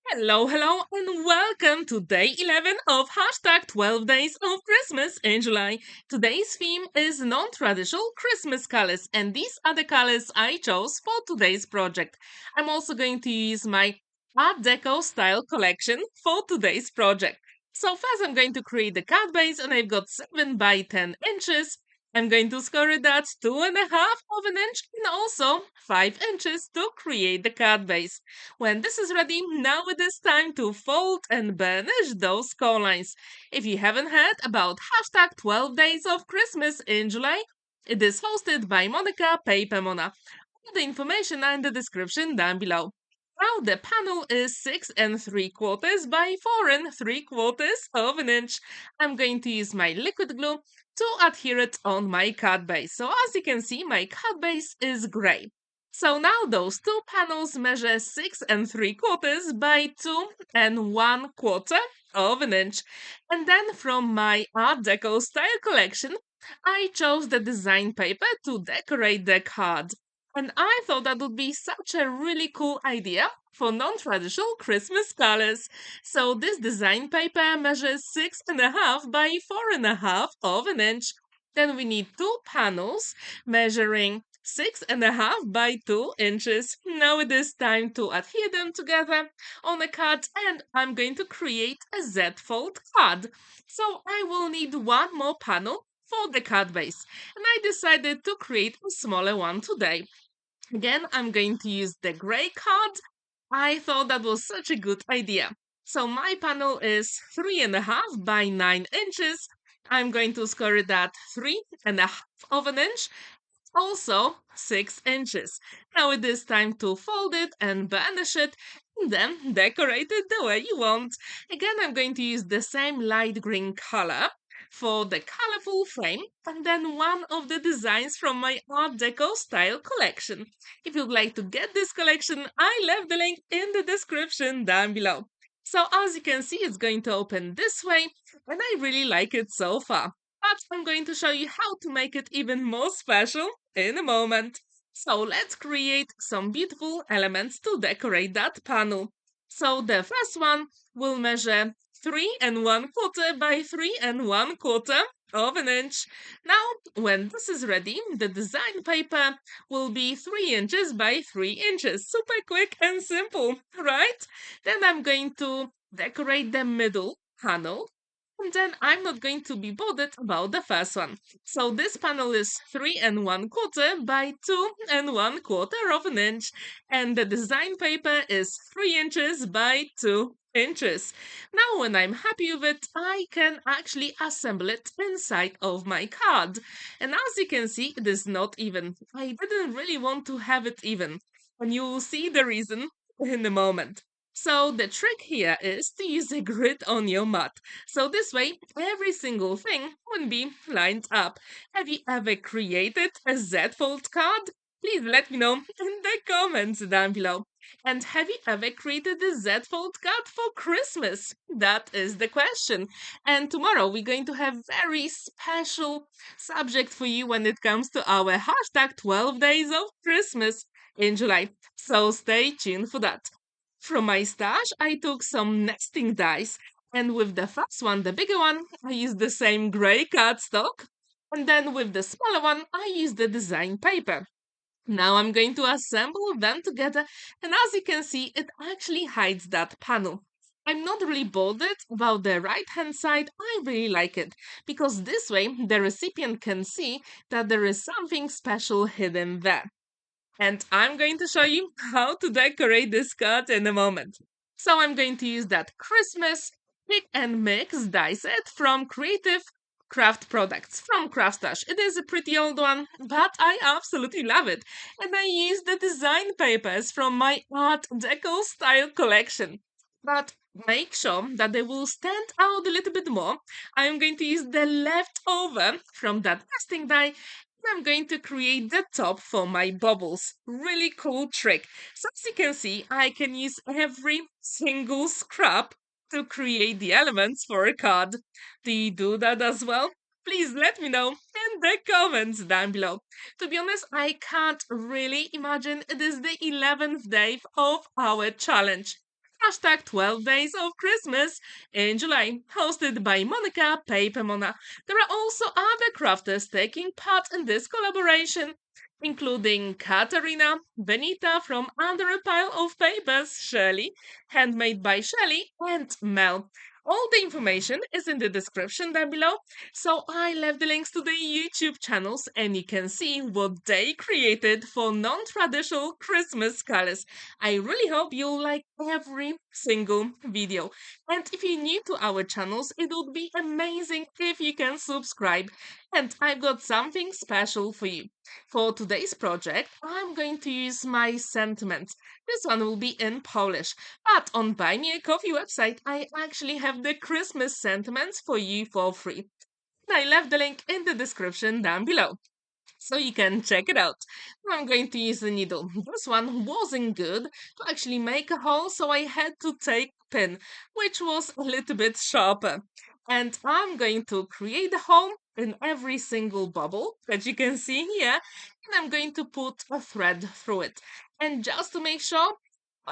Hello, and welcome to day 11 of hashtag 12 Days of Christmas in July. Today's theme is non-traditional Christmas colors, and these are the colors I chose for today's project. I'm also going to use my Art Deco style collection for today's project. So first I'm going to create the card base, and I've got 7 by 10 inches. I'm going to score it at 2.5 of an inch and also 5 inches to create the card base. When this is ready, now it is time to fold and burnish those core lines. If you haven't heard about hashtag 12 Days of Christmas in July, it is hosted by Monika, PaperMona. All the information are in the description down below. Now the panel is 6 3/4 by 4 3/4 of an inch. I'm going to use my liquid glue to adhere it on my card base. So as you can see, my card base is gray. So now those two panels measure 6 3/4 by 2 1/4 of an inch. And then from my Art Deco style collection, I chose the design paper to decorate the card. And I thought that would be such a really cool idea for non-traditional Christmas colors. So this design paper measures 6.5 by 4.5 of an inch. Then we need two panels measuring 6.5 by 2 inches. Now it is time to adhere them together on a card, and I'm going to create a Z-fold card. So I will need one more panel for the card base, and I decided to create a smaller one today. Again, I'm going to use the gray card. I thought that was such a good idea. So my panel is 3.5 by 9 inches. I'm going to score it at 3.5 of an inch, also 6 inches. Now it is time to fold it and burnish it, and then decorate it the way you want. Again, I'm going to use the same light green color for the colorful frame, and then one of the designs from my Art Deco style collection. If you'd like to get this collection, I left the link in the description down below. So as you can see, it's going to open this way, and I really like it so far. But I'm going to show you how to make it even more special in a moment. So let's create some beautiful elements to decorate that panel. So the first one will measure 3 1/4 by 3 1/4 of an inch. Now, when this is ready, the design paper will be 3 inches by 3 inches. Super quick and simple, right? Then I'm going to decorate the middle panel. And then I'm not going to be bothered about the first one. So this panel is 3 1/4 by 2 1/4 of an inch, and the design paper is 3 inches by 2 inches. Now, when I'm happy with it, I can actually assemble it inside of my card. And as you can see, it is not even. I didn't really want to have it even, and you will see the reason in a moment. So the trick here is to use a grid on your mat. So this way, every single thing will be lined up. Have you ever created a Z-fold card? Please let me know in the comments down below. And have you ever created a Z-fold card for Christmas? That is the question. And tomorrow we're going to have very special subject for you when it comes to our hashtag 12 days of Christmas in July. So stay tuned for that. From my stash, I took some nesting dice, and with the first one, the bigger one, I used the same gray cardstock, and then with the smaller one, I used the design paper. Now I'm going to assemble them together, and as you can see, it actually hides that panel. I'm not really bothered about the right hand side, I really like it, because this way the recipient can see that there is something special hidden there. And I'm going to show you how to decorate this card in a moment. So I'm going to use that Christmas Pick and Mix die set from Creative Craft Products from Craft Stash. It is a pretty old one, but I absolutely love it. And I use the design papers from my Art Deco style collection. But make sure that they will stand out a little bit more. I'm going to use the leftover from that nesting die. I'm going to create the top for my bubbles. Really cool trick. So as you can see, I can use every single scrap to create the elements for a card. Do you do that as well? Please let me know in the comments down below. To be honest, I can't really imagine it is the 11th day of our challenge. Hashtag 12 Days of Christmas in July, hosted by Monika, PaperMona. There are also other crafters taking part in this collaboration, including Katarina, Benita from Under a Pile of Papers, Shirley, handmade by Shirley, and Mel. All the information is in the description down below, so I left the links to the YouTube channels and you can see what they created for non-traditional Christmas colors. I really hope you'll like every single video. And if you're new to our channels, it would be amazing if you can subscribe. And I've got something special for you. For today's project, I'm going to use my sentiments. This one will be in Polish. But on Buy Me a Coffee website, I actually have the Christmas sentiments for you for free. I left the link in the description down below, so you can check it out. I'm going to use the needle. This one wasn't good to actually make a hole, so I had to take pin, which was a little bit sharper. And I'm going to create a hole in every single bubble that you can see here, and I'm going to put a thread through it. And just to make sure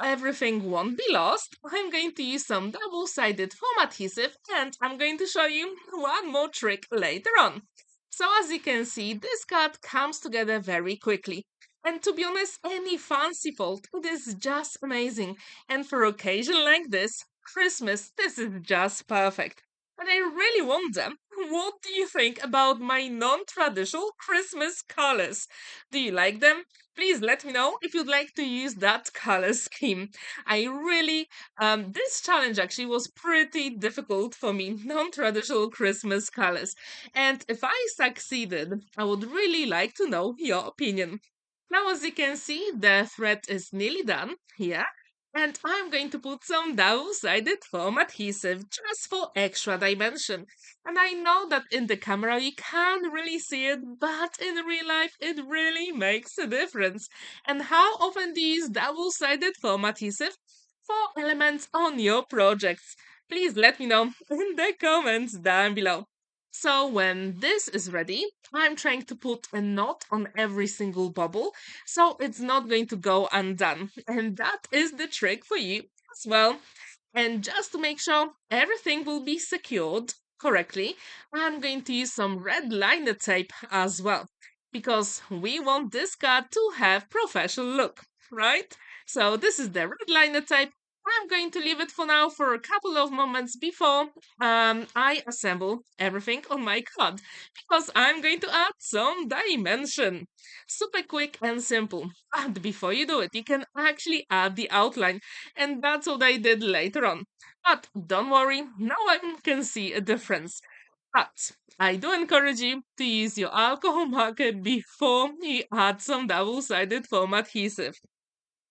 everything won't be lost, I'm going to use some double-sided foam adhesive, and I'm going to show you one more trick later on. So as you can see, this card comes together very quickly. And to be honest, any fancy fold, it is just amazing. And for occasion like this, Christmas, this is just perfect. And I really wonder, what do you think about my non-traditional Christmas colors? Do you like them? Please let me know if you'd like to use that color scheme. I really, this challenge actually was pretty difficult for me, non-traditional Christmas colors. And if I succeeded, I would really like to know your opinion. Now, as you can see, the thread is nearly done here. And I'm going to put some double-sided foam adhesive just for extra dimension. And I know that in the camera you can't really see it, but in real life it really makes a difference. And how often do you use double-sided foam adhesive for elements on your projects? Please let me know in the comments down below. So when this is ready, I'm trying to put a knot on every single bubble, so it's not going to go undone. And that is the trick for you as well. And just to make sure everything will be secured correctly, I'm going to use some red liner tape as well, because we want this card to have professional look, right? So this is the red liner tape. I'm going to leave it for now for a couple of moments before I assemble everything on my card, because I'm going to add some dimension. Super quick and simple. And before you do it, you can actually add the outline, and that's what I did later on. But don't worry, now I can see a difference. But I do encourage you to use your alcohol marker before you add some double-sided foam adhesive.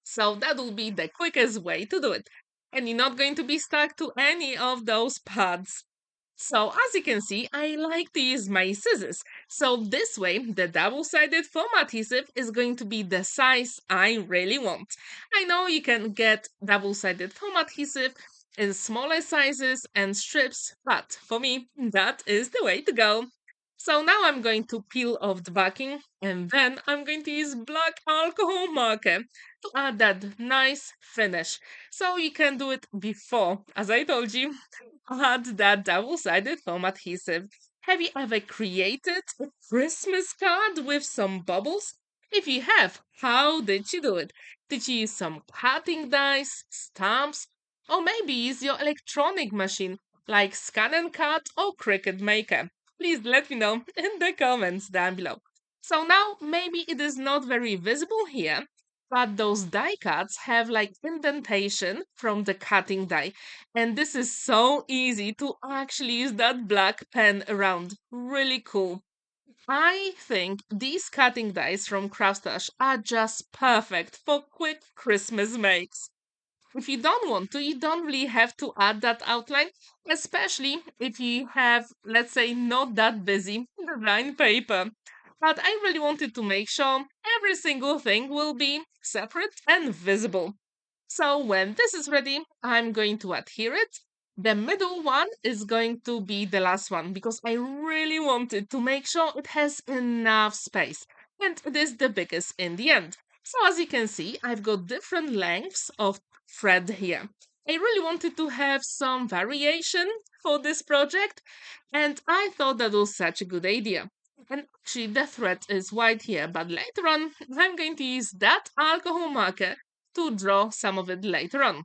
So that will be the quickest way to do it. And you're not going to be stuck to any of those pads. So as you can see, I like to use my scissors. So this way, the double-sided foam adhesive is going to be the size I really want. I know you can get double-sided foam adhesive in smaller sizes and strips, but for me, that is the way to go. So now I'm going to peel off the backing, and then I'm going to use black alcohol marker to add that nice finish. So you can do it before, as I told you, add that double-sided foam adhesive. Have you ever created a Christmas card with some bubbles? If you have, how did you do it? Did you use some cutting dice, stamps, or maybe use your electronic machine like Scan and Cut or Cricut Maker? Please let me know in the comments down below. So now maybe it is not very visible here, but those die cuts have like indentation from the cutting die. And this is so easy to actually use that black pen around. Really cool. I think these cutting dies from Craftstash are just perfect for quick Christmas makes. If you don't want to, you don't really have to add that outline, especially if you have, let's say, not that busy design paper. But I really wanted to make sure every single thing will be separate and visible. So when this is ready, I'm going to adhere it. The middle one is going to be the last one because I really wanted to make sure it has enough space. And it is the biggest in the end. So as you can see, I've got different lengths of thread here. I really wanted to have some variation for this project, and I thought that was such a good idea. And actually, the thread is white here, but later on, I'm going to use that alcohol marker to draw some of it later on.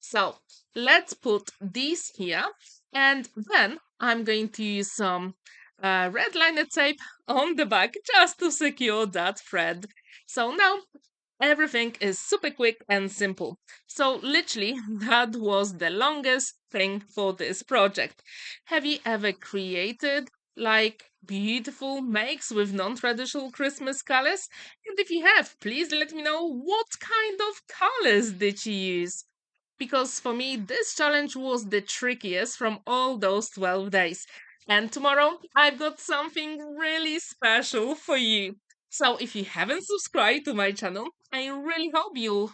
So let's put these here, and then I'm going to use some red liner tape on the back just to secure that thread. So now everything is super quick and simple. So literally, that was the longest thing for this project. Have you ever created like beautiful makes with non-traditional Christmas colors? And if you have, please let me know what kind of colors did you use? Because for me, this challenge was the trickiest from all those 12 days. And tomorrow, I've got something really special for you. So if you haven't subscribed to my channel, I really hope you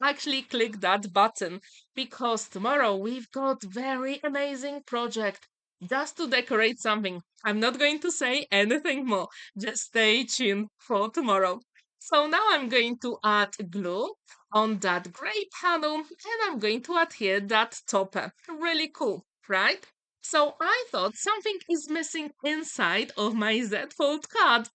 actually click that button because tomorrow we've got very amazing project just to decorate something. I'm not going to say anything more. Just stay tuned for tomorrow. So now I'm going to add glue on that gray panel and I'm going to adhere that topper. Really cool, right? So I thought something is missing inside of my Z Fold card.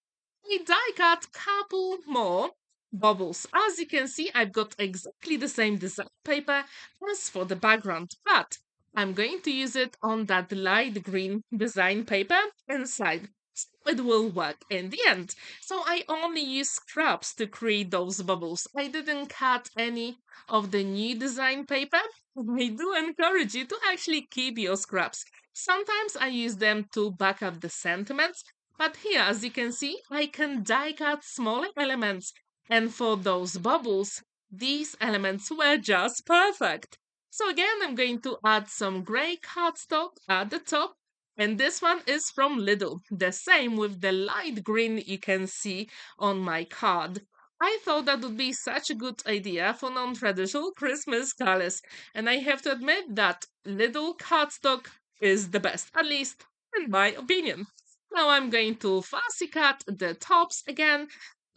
I die cut couple more bubbles. As you can see, I've got exactly the same design paper as for the background, but I'm going to use it on that light green design paper inside. So it will work in the end. So I only use scraps to create those bubbles. I didn't cut any of the new design paper. I do encourage you to actually keep your scraps. Sometimes I use them to back up the sentiments, but here, as you can see, I can die cut smaller elements. And for those bubbles, these elements were just perfect. So again, I'm going to add some gray cardstock at the top. And this one is from Lidl, the same with the light green you can see on my card. I thought that would be such a good idea for non-traditional Christmas colors. And I have to admit that Lidl cardstock is the best, at least in my opinion. Now I'm going to fussy cut the tops again.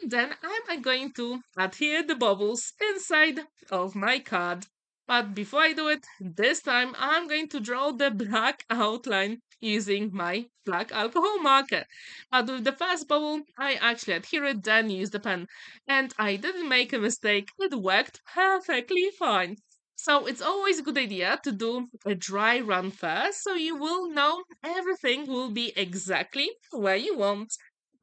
Then I'm going to adhere the bubbles inside of my card. But before I do it, this time I'm going to draw the black outline using my black alcohol marker. But with the first bubble, I actually adhere it, then use the pen. And I didn't make a mistake, it worked perfectly fine. So it's always a good idea to do a dry run first so you will know everything will be exactly where you want.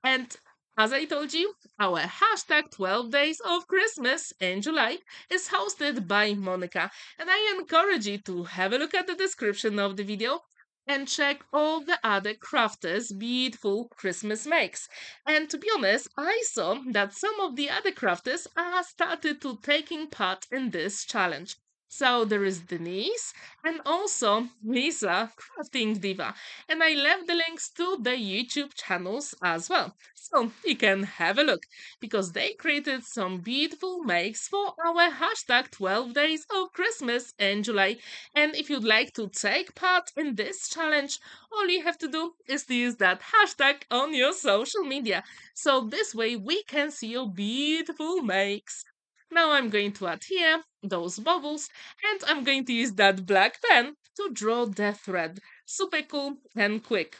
And as I told you, our hashtag 12 Days of Christmas in July is hosted by Monika. And I encourage you to have a look at the description of the video and check all the other crafters' beautiful Christmas makes. And to be honest, I saw that some of the other crafters are started to taking part in this challenge. So there is Denise and also Lisa, Crafting Diva. And I left the links to the YouTube channels as well. So you can have a look because they created some beautiful makes for our hashtag 12 Days of Christmas in July. And if you'd like to take part in this challenge, all you have to do is to use that hashtag on your social media. So this way we can see your beautiful makes. Now I'm going to adhere those bubbles and I'm going to use that black pen to draw the thread. Super cool and quick.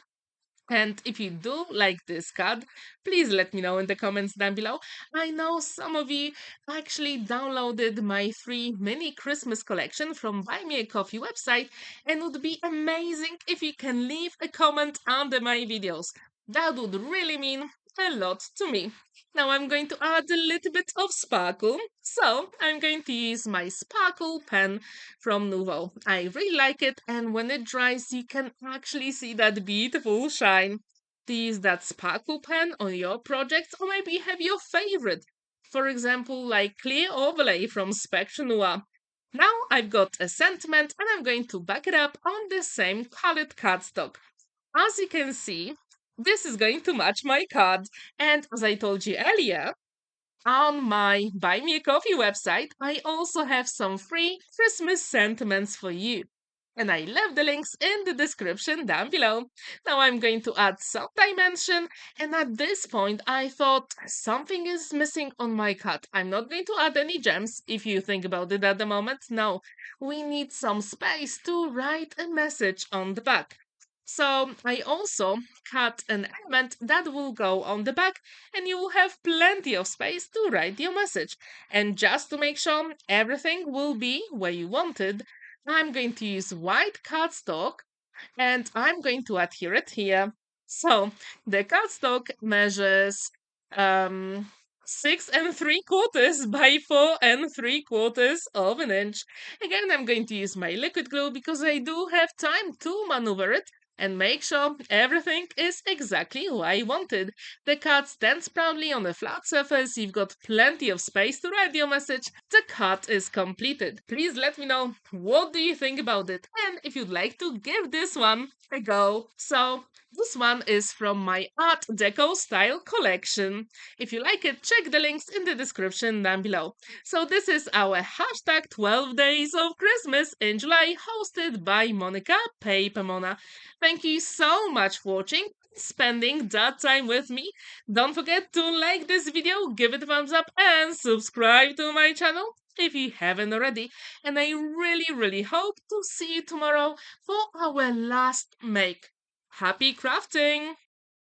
And if you do like this card, please let me know in the comments down below. I know some of you actually downloaded my free mini Christmas collection from Buy Me a Coffee website, and it would be amazing if you can leave a comment under my videos. That would really mean a lot to me. Now I'm going to add a little bit of sparkle. So I'm going to use my sparkle pen from Nuvo. I really like it, and when it dries, you can actually see that beautiful shine. To use that sparkle pen on your projects, or maybe have your favorite. For example, like Clear Overlay from Spectrum Noir. Now I've got a sentiment and I'm going to back it up on the same colored cardstock. As you can see, this is going to match my card. And as I told you earlier, on my Buy Me a Coffee website, I also have some free Christmas sentiments for you. and I left the links in the description down below. Now I'm going to add some dimension, and at this point I thought something is missing on my cut. I'm not going to add any gems if you think about it at the moment. No, we need some space to write a message on the back. So I also cut an element that will go on the back, and you will have plenty of space to write your message. And just to make sure everything will be where you wanted, I'm going to use white cardstock, and I'm going to adhere it here. So the cardstock measures um, 6 3/4 by 4 3/4 of an inch. Again, I'm going to use my liquid glue because I do have time to maneuver it and make sure everything is exactly what I wanted. The card stands proudly on a flat surface. You've got plenty of space to write your message. The card is completed. Please let me know what do you think about it, and if you'd like to give this one a go. So this one is from my Art Deco style collection. If you like it, check the links in the description down below. So this is our hashtag 12 Days of Christmas in July, hosted by Monika, PaperMona. Thank you so much for watching, spending that time with me. Don't forget to like this video, give it a thumbs up, and subscribe to my channel if you haven't already. And I really hope to see you tomorrow for our last make. Happy crafting!